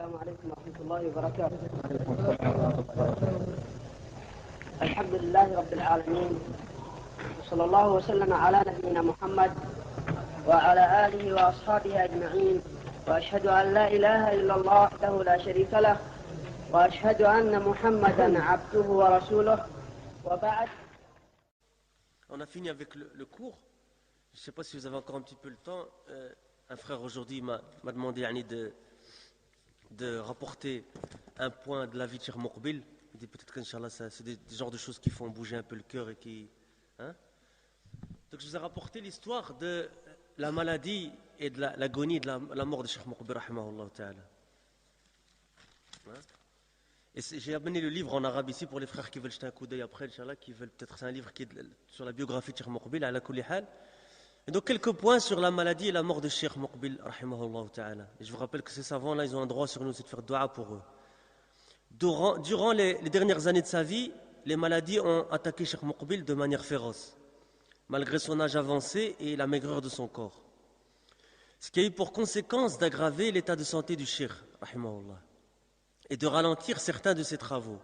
السلام عليكم ورحمة الله وبركاته. الحمد لله رب العالمين، وصلى الله وسلم على نبينا محمد وعلى آله وأصحابه أجمعين، وأشهد أن لا إله إلا الله وحده لا شريك له، وأشهد أن محمدا عبده ورسوله، وبعد. On a fini avec le cours. Je ne sais pas si vous avez encore un petit peu le temps. Un frère aujourd'hui m'a demandé de rapporter un point de la vie de Cheikh Moukbil. Il dit peut-être qu'Inch'Allah, c'est des genres de choses qui font bouger un peu le cœur et qui. Hein? Donc je vous ai rapporté l'histoire de la maladie et de l'agonie de la mort de Cheikh Moukbil, rahimahullah ta'ala. Hein? Et j'ai amené le livre en arabe ici pour les frères qui veulent jeter un coup d'œil après, Inch'Allah, qui veulent peut-être. C'est un livre qui est sur la biographie de Cheikh Moukbil, ala kulli hal. Et donc quelques points sur la maladie et la mort de Cheikh Moukbil, rahimahullah ta'ala. Et je vous rappelle que ces savants-là, ils ont un droit sur nous, c'est de faire dua pour eux. Durant les dernières années de sa vie, les maladies ont attaqué Cheikh Moukbil de manière féroce, malgré son âge avancé et la maigreur de son corps. Ce qui a eu pour conséquence d'aggraver l'état de santé du Cheikh, rahimahullah, et de ralentir certains de ses travaux.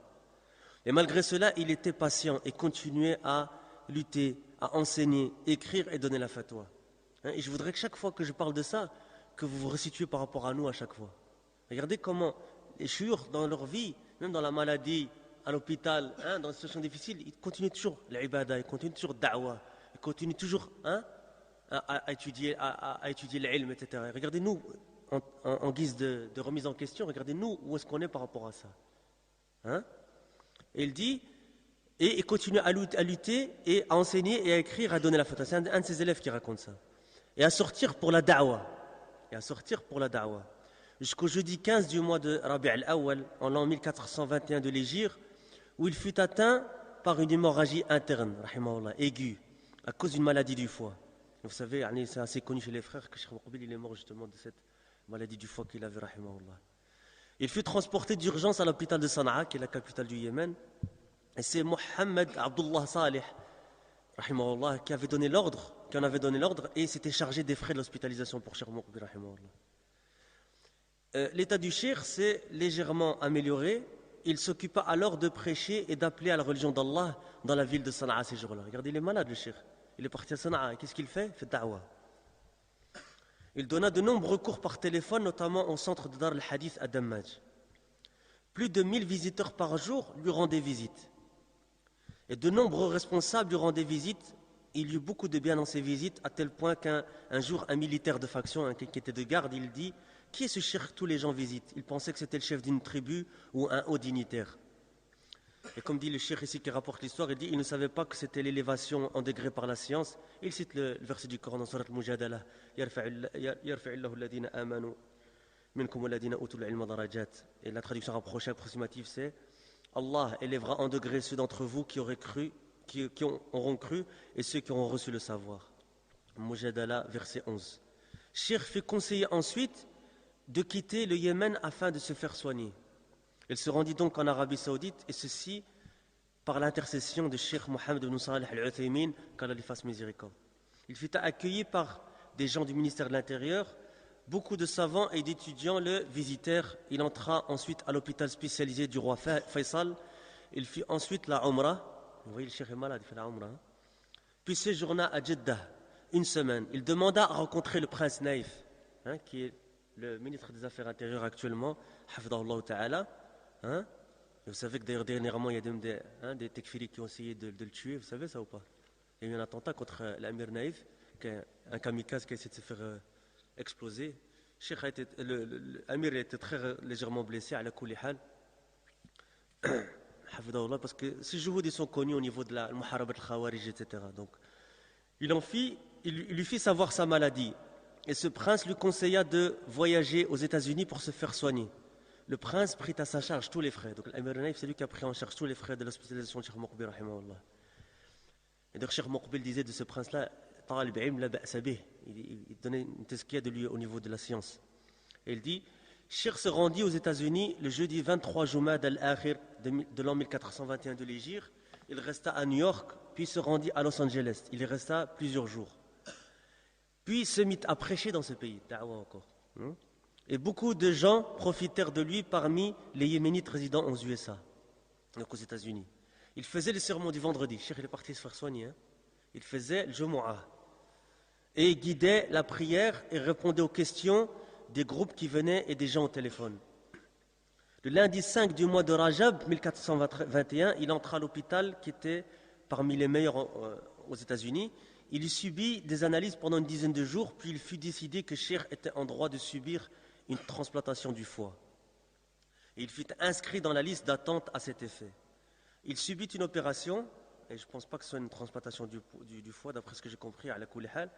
Et malgré cela, il était patient et continuait à lutter, à enseigner, écrire et donner la fatwa. Et je voudrais que chaque fois que je parle de ça, que vous vous resituez par rapport à nous à chaque fois. Regardez comment les chouïrs, dans leur vie, même dans la maladie, à l'hôpital, dans des situations difficiles, ils continuent toujours l'ibada, ils continuent toujours le da'wah, ils continuent toujours à étudier l'ilm, etc. Et regardez-nous, en guise de remise en question, regardez-nous où est-ce qu'on est par rapport à ça. Et il dit, et il continue à lutter et à enseigner et à écrire, à donner la fatwa. C'est un de ses élèves qui raconte ça. Et à sortir pour la da'wah. Jusqu'au jeudi 15 du mois de Rabi' al-Awwal, en l'an 1421 de l'Hégire, où il fut atteint par une hémorragie interne, rahimahullah, aiguë, à cause d'une maladie du foie. Vous savez, c'est assez connu chez les frères que Cheikh Moukbil, il est mort justement de cette maladie du foie qu'il avait, rahimahullah. Il fut transporté d'urgence à l'hôpital de Sana'a, qui est la capitale du Yémen. Et c'est Mohammed Abdullah Salih, rahimahullah, qui en avait donné l'ordre, et s'était chargé des frais de l'hospitalisation pour Cheikh Moukbil, rahimahullah. L'état du Cheikh s'est légèrement amélioré. Il s'occupa alors de prêcher et d'appeler à la religion d'Allah dans la ville de Sana'a ces jours-là. Regardez, il est malade, le Cheikh. Il est parti à Sana'a. Qu'est-ce qu'il fait? Il fait da'wah. Il donna de nombreux cours par téléphone, notamment au centre de Dar al-Hadith à Dammaj. Plus de 1000 visiteurs par jour lui rendaient visite. Et de nombreux responsables lui rendaient visite. Il y eut beaucoup de bien dans ces visites, à tel point qu'un jour, un militaire de faction, qui était de garde, il dit: qui est ce cheikh que tous les gens visitent? Il pensait que c'était le chef d'une tribu ou un haut dignitaire. Et comme dit le cheikh ici qui rapporte l'histoire, il dit: il ne savait pas que c'était l'élévation en degré par la science. Il cite le verset du Coran dans Surat al-Mujadala: yarfa'illahu alladhina amanu minkum alladhina utul ilma darajat. Et la traduction rapprochée approximative, c'est: Allah élèvera en degré ceux d'entre vous qui auraient cru, qui auront cru, et ceux qui auront reçu le savoir. Mujadala, verset 11. Cheikh fut conseillé ensuite de quitter le Yémen afin de se faire soigner. Il se rendit donc en Arabie Saoudite, et ceci par l'intercession de Cheikh Mohammed ibn Salih al-Uthaymin, qu'Allah lui fasse miséricorde. Il fut accueilli par des gens du ministère de l'Intérieur. Beaucoup de savants et d'étudiants le visitèrent. Il entra ensuite à l'hôpital spécialisé du roi Faisal. Il fit ensuite la Umrah. Vous voyez, le Cheikh est malade, il fait la Umrah. Puis séjourna à Jeddah une semaine. Il demanda à rencontrer le prince Naïf, qui est le ministre des Affaires intérieures actuellement, hafidahullah ta'ala. Vous savez que d'ailleurs dernièrement il y a des tekfiris qui ont essayé de le tuer, vous savez ça ou pas? Il y a eu un attentat contre l'Amir Naïf, un kamikaze qui a essayé de se faire exploser. L'Amir a été très légèrement blessé à la kulli hal, hafidahullah, parce que ces juhouds sont connus au niveau de la muharabat al-khawarij, etc. Donc il lui fit savoir sa maladie. Et ce prince lui conseilla de voyager aux États-Unis pour se faire soigner. Le prince prit à sa charge tous les frais. Donc l'Amir Naïf, c'est lui qui a pris en charge tous les frais de l'hospitalisation de Cheikh Moukbil, rahimahullah. Et donc Cheikh Moukbil disait de ce prince-là: Talib ilm la ba'sa bih. Il donnait une tazkiya de lui au niveau de la science. Et il dit: Cheikh se rendit aux États-Unis le jeudi 23 Jumad al-Akhir de l'an 1421 de l'Hégire. Il resta à New York, puis se rendit à Los Angeles. Il y resta plusieurs jours. Puis se mit à prêcher dans ce pays, da'wah encore. Et beaucoup de gens profitèrent de lui parmi les Yéménites résidant aux USA, donc aux États-Unis. Il faisait les sermons du vendredi. Cheikh, il est parti se faire soigner. Hein? Il faisait le Jumu'ah. Et il guidait la prière et répondait aux questions des groupes qui venaient et des gens au téléphone. Le lundi 5 du mois de Rajab 1421, il entra à l'hôpital qui était parmi les meilleurs aux États-Unis. Il y subit des analyses pendant une dizaine de jours, puis il fut décidé que Cheikh était en droit de subir une transplantation du foie. Et il fut inscrit dans la liste d'attente à cet effet. Il subit une opération, et je ne pense pas que ce soit une transplantation du foie, d'après ce que j'ai compris, à la Koulihal.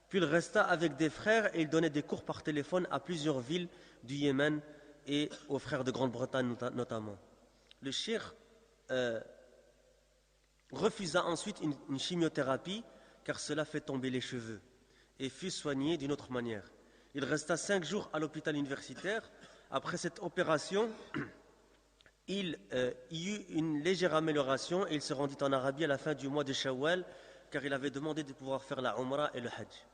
Puis il resta avec des frères et il donnait des cours par téléphone à plusieurs villes du Yémen et aux frères de Grande-Bretagne notamment. Le cheikh refusa ensuite une chimiothérapie car cela fait tomber les cheveux et fut soigné d'une autre manière. Il resta 5 jours à l'hôpital universitaire. Après cette opération, il y eut une légère amélioration et il se rendit en Arabie à la fin du mois de Shawwal car il avait demandé de pouvoir faire la Umrah et le Hajj.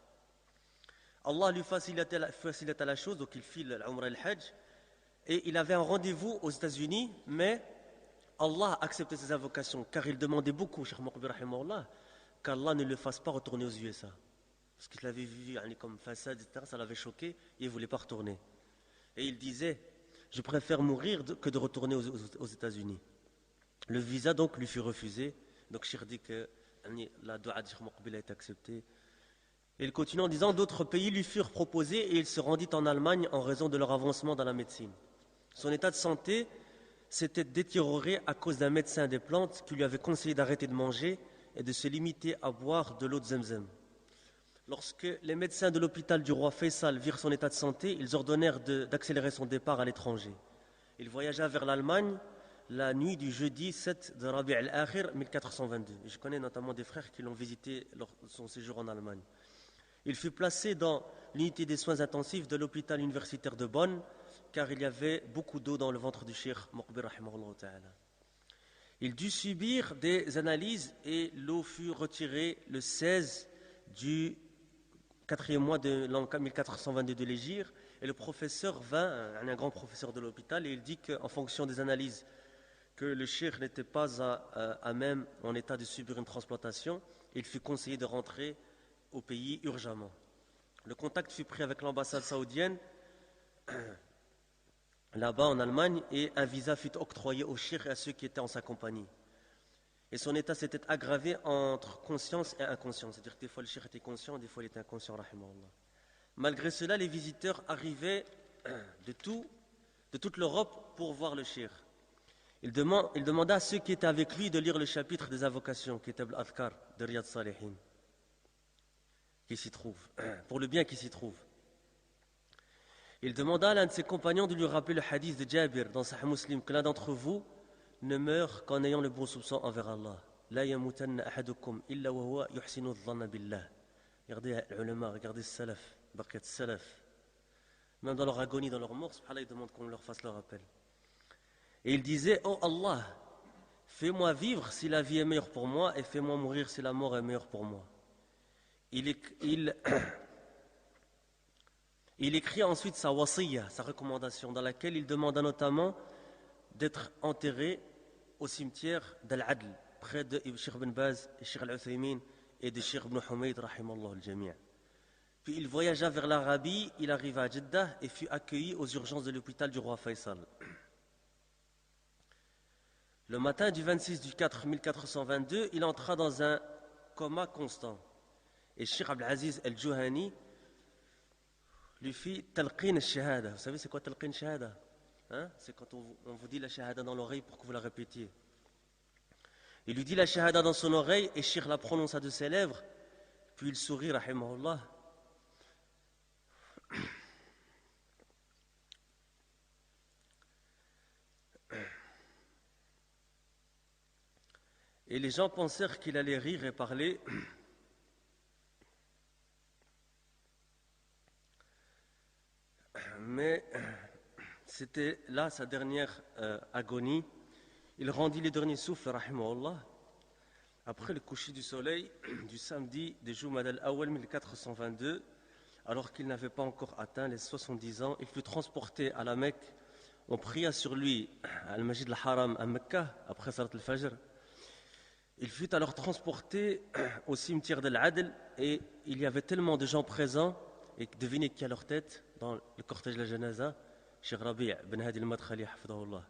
Allah lui facilita la chose, donc il fit l'Umrah et le Hajj. Et il avait un rendez-vous aux États-Unis, mais Allah a accepté ses invocations, car il demandait beaucoup, Cheikh Moqbil rahimahullah, qu'Allah ne le fasse pas retourner aux USA. Parce qu'il l'avait vu comme façade, etc., ça l'avait choqué, et il ne voulait pas retourner. Et il disait, je préfère mourir que de retourner aux États-Unis. Le visa donc lui fut refusé, donc Cheikh dit que la dua de Cheikh Moqbil a été acceptée. Et il continue en disant, d'autres pays lui furent proposés, et il se rendit en Allemagne en raison de leur avancement dans la médecine. Son état de santé s'était détérioré à cause d'un médecin des plantes qui lui avait conseillé d'arrêter de manger et de se limiter à boire de l'eau de Zemzem. Lorsque les médecins de l'hôpital du roi Faisal virent son état de santé, ils ordonnèrent d'accélérer son départ à l'étranger. Il voyagea vers l'Allemagne la nuit du jeudi 7 de Rabi' al-Akhir 1422. Je connais notamment des frères qui l'ont visité lors de son séjour en Allemagne. Il fut placé dans l'unité des soins intensifs de l'hôpital universitaire de Bonn, car il y avait beaucoup d'eau dans le ventre du cheikh Moqbil rahimahullah ta'ala. Il dut subir des analyses et l'eau fut retirée le 16 du 4e mois de l'an 1422 de l'Hégire, et le professeur vint, un grand professeur de l'hôpital, et il dit qu'en fonction des analyses que le cheikh n'était pas à même en état de subir une transplantation, il fut conseillé de rentrer au pays urgemment. Le contact fut pris avec l'ambassade saoudienne là-bas en Allemagne et un visa fut octroyé au cheikh et à ceux qui étaient en sa compagnie. Et son état s'était aggravé entre conscience et inconscience, c'est-à-dire que des fois le cheikh était conscient, des fois il était inconscient, rahimahullah. Malgré cela, les visiteurs arrivaient de toute l'Europe pour voir le cheikh. Il demanda à ceux qui étaient avec lui de lire le chapitre des invocations, Kitab al-Adhkar de Riyad Salihin, qui s'y trouve, pour le bien qui s'y trouve. Il demanda à l'un de ses compagnons de lui rappeler le hadith de Jabir dans Sahih Muslim, que l'un d'entre vous ne meurt qu'en ayant le bon soupçon envers Allah. La yamutanna ahadukum illa wa huwa yuhsinu dhanna billah. Regardez les ulama, regardez le salaf, baqiyat salaf. Même dans leur agonie, dans leur mort, subhanallah, ils demandent qu'on leur fasse le rappel. Et il disait, oh Allah, fais-moi vivre si la vie est meilleure pour moi et fais-moi mourir si la mort est meilleure pour moi. Il écrit ensuite sa wasiyya, sa recommandation, dans laquelle il demanda notamment d'être enterré au cimetière d'Al-Adl, près de Cheikh Ibn Baz, Cheikh Al-Uthaymin et de Cheikh Ibn Humayd, rahimallahu al-jami'. Puis il voyagea vers l'Arabie, il arriva à Jeddah et fut accueilli aux urgences de l'hôpital du roi Faisal. Le matin du 26 du 4 1422, il entra dans un coma constant. Et Cheikh Abdelaziz al-Juhani lui fit talqin al-shahada. Vous savez c'est quoi talqin al-shahada? C'est quand on vous dit la shahada dans l'oreille pour que vous la répétiez. Il lui dit la shahada dans son oreille et Cheikh la prononça de ses lèvres. Puis il sourit, rahimahullah. Et les gens pensèrent qu'il allait rire et parler. Mais c'était là sa dernière agonie. Il rendit les derniers souffles, rahimahullah, après le coucher du soleil du samedi de Jumad al-Awwal 1422, alors qu'il n'avait pas encore atteint les 70 ans. Il fut transporté à la Mecque. On pria sur lui à Al-Majid al-Haram à Mecca, après Salat al-Fajr. Il fut alors transporté au cimetière d'Al-Adl et il y avait tellement de gens présents, et devinez qui à leur tête dans le cortège de la janaza, Cheikh Rabi' ben Hadi al-Madkhali hafidahullah.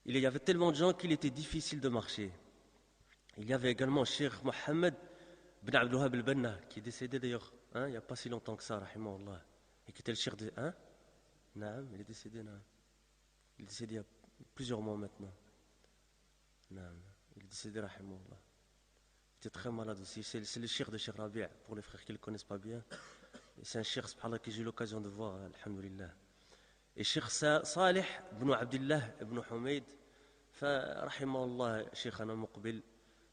Il y avait tellement de gens qu'il était difficile de marcher. Il y avait également Cheikh Mohammed ben Abdul Wahhab al-Banna, qui est décédé d'ailleurs, il n'y a pas si longtemps que ça, rahimahullah, et qui était le cheikh de... Naam, il est décédé, naam. Il est décédé il y a plusieurs mois maintenant. Naam, il est décédé, rahimahullah. Il était très malade aussi. C'est le cheikh de Cheikh Rabi', pour les frères qui ne le connaissent pas bien. Et c'est un cheikh, subhanallah, que j'ai eu l'occasion de voir, alhamdulillah. Et Cheikh Salih ibn Abdullah ibn Humayd, فرحمه الله شيخنا مقبل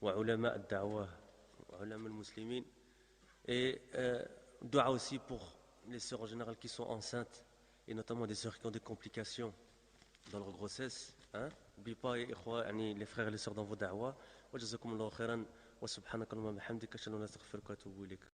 وعلماء الدعوة وعلماء المسلمين. Et dua aussi pour les sœurs en général qui sont enceintes, et notamment des sœurs qui ont des complications dans leur grossesse. N'oubliez pas les frères et les sœurs dans vos da'wa. Wa jazakumullahu khairan wa subhanakallahumma bihamdika ashhadu an la ilaha illa anta astaghfiruka wa atubu ilayk.